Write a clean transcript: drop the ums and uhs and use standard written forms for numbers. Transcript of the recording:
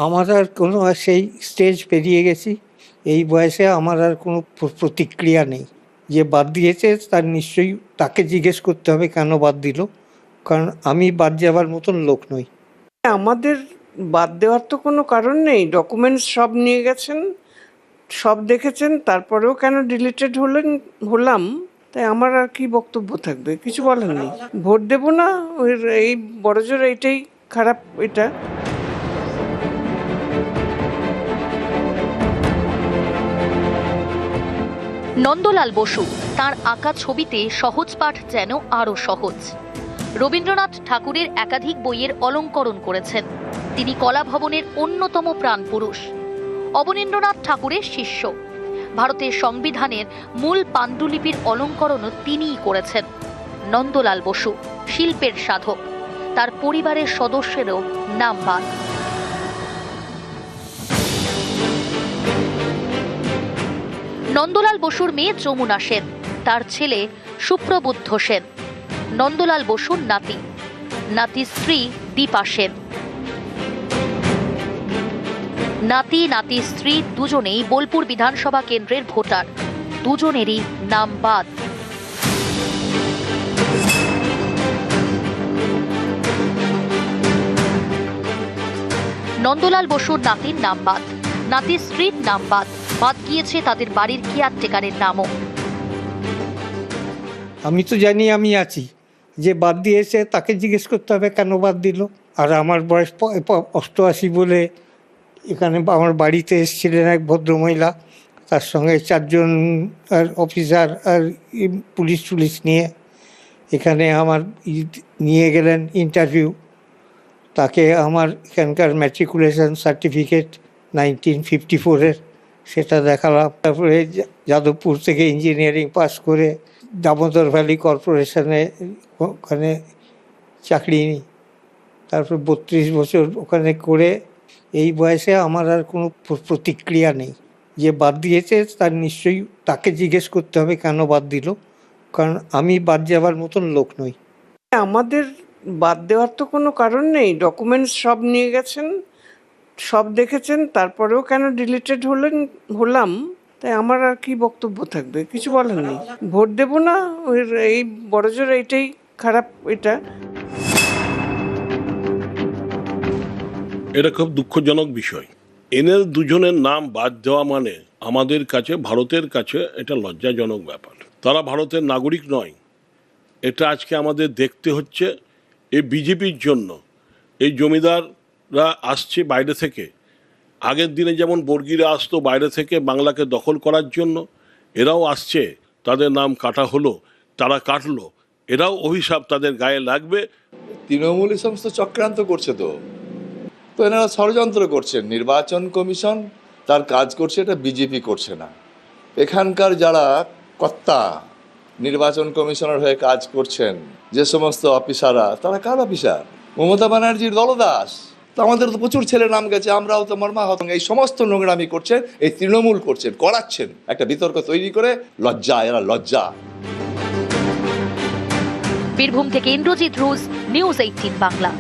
আমার আর কোনো সেই স্টেজ পেরিয়ে গেছি, এই বয়সে আমার আর কোনো প্রতিক্রিয়া নেই। যে বাদ দিয়েছে তার নিশ্চয়ই তাকে জিজ্ঞেস করতে হবে কেন বাদ দিল, কারণ আমি বাদ যাবার মতন লোক নই। আমাদের বাদ দেওয়ার তো কোনো কারণ নেই, ডকুমেন্টস সব নিয়ে গেছেন, সব দেখেছেন, তারপরেও কেন ডিলিটেড হলাম, তাই আমার আর কি বক্তব্য থাকবে, কিছু বলার নেই। ভোট দেব না, এই বড়জোর এইটাই খারাপ। এটা নন্দলাল বসু তার আঁকা ছবিতে সহজ পাঠ যেন আরো সহজ। রবীন্দ্রনাথ ঠাকুরের একাধিক বইয়ের অলংকরণ করেছেন। তিনি কলা ভবনের অন্যতম প্রাণপুরুষ, অবনীন্দ্রনাথ ঠাকুরের শিষ্য। ভারতের সংবিধানের মূল পাণ্ডুলিপির অলংকরণও তিনিই করেছেন। নন্দলাল বসু শিল্পের সাধক, তার পরিবারের সদস্যেরও নাম বাদ। নন্দলাল বসুর মেয়ে যমুনা সেন, তার ছেলে সুপ্রবুদ্ধ সেন, নন্দলাল বসুর নাতি, নাতির স্ত্রী দীপা সেন। নাতি নাতির স্ত্রী দুজনেই বোলপুর বিধানসভা কেন্দ্রের ভোটার, দুজনেরই নাম বাদ। নন্দলাল বসুর নাতির নাম বাদ, নাতির স্ত্রীর নাম বাদ, বাদ গিয়েছে তাদের বাড়ির কেয়ারটেকারের নামও। আমি তো জানি আমি আছি, যে বাদ দিয়েছে তাকে জিজ্ঞেস করতে হবে কেন বাদ দিল। আর আমার বয়স 88 বলে এখানে আমার বাড়িতে এসেছিলেন এক ভদ্রমহিলা, তার সঙ্গে 4 জন অফিসার আর পুলিশ নিয়ে এখানে আমার নিয়ে গেলেন ইন্টারভিউ। তাকে আমার এখানকার ম্যাট্রিকুলেশন সার্টিফিকেট 1954-এর সেটা দেখালাম। তারপরে যাদবপুর থেকে ইঞ্জিনিয়ারিং পাস করে দামোদর ভ্যালি কর্পোরেশনে ওখানে চাকরি নিই। তারপর 32 বছর ওখানে করে এই বয়সে আমার আর কোনো প্রতিক্রিয়া নেই। যে বাদ দিয়েছে তার নিশ্চয়ই তাকে জিজ্ঞেস করতে হবে কেন বাদ দিল, কারণ আমি বাদ যাবার মতন লোক নই। আমাদের বাদ দেওয়ার তো কোনো কারণ নেই, ডকুমেন্টস সব নিয়ে গেছেন, সব দেখেছেন, তারপরেও কেন ডিলিটেড হলাম, তাই আমার আর কি বক্তব্য থাকবে, কিছু বলার নেই। ভোট দেব না, এই বড়জোর এইটাই খারাপ। এটা খুব দুঃখজনক বিষয়। এদের দুজনের নাম বাদ দেওয়া মানে আমাদের কাছে, ভারতের কাছে এটা লজ্জাজনক ব্যাপার। তারা ভারতের নাগরিক নয়, এটা আজকে আমাদের দেখতে হচ্ছে। এই বিজেপির জন্য এই জমিদাররা আসছে বাইরে থেকে। আগের দিনে যেমন বর্গীরা আসতো বাইরে থেকে বাংলাকে দখল করার জন্য, এরাও আসছে, তাদের নাম কাটা হলো, তারা কাটলো, এরাও অভিশাপ তাদের গায়ে লাগবে। তৃণমূল এই সমস্ত চক্রান্ত করছে, তো এনারা ষড়যন্ত্র করছেন। নির্বাচন কমিশন তার কাজ করছে, এটা বিজেপি করছে না। এখানকার যারা কর্তা নির্বাচন কমিশনার হয়ে কাজ করছেন, যে সমস্ত অফিসাররা, তারা কার অফিসার? মমতা ব্যানার্জির দলদাস। তো আমাদের তো প্রচুর ছেলে নাম গেছে, আমরাও তো মর্মাহত। এই সমস্ত নোংরামি করছেন, এই তৃণমূল করছেন, করাচ্ছেন, একটা বিতর্ক তৈরি করে। লজ্জা, এরা লজ্জা। বীরভূম থেকে ইন্দ্রজিৎ রুজ, নিউজ 18 বাংলা।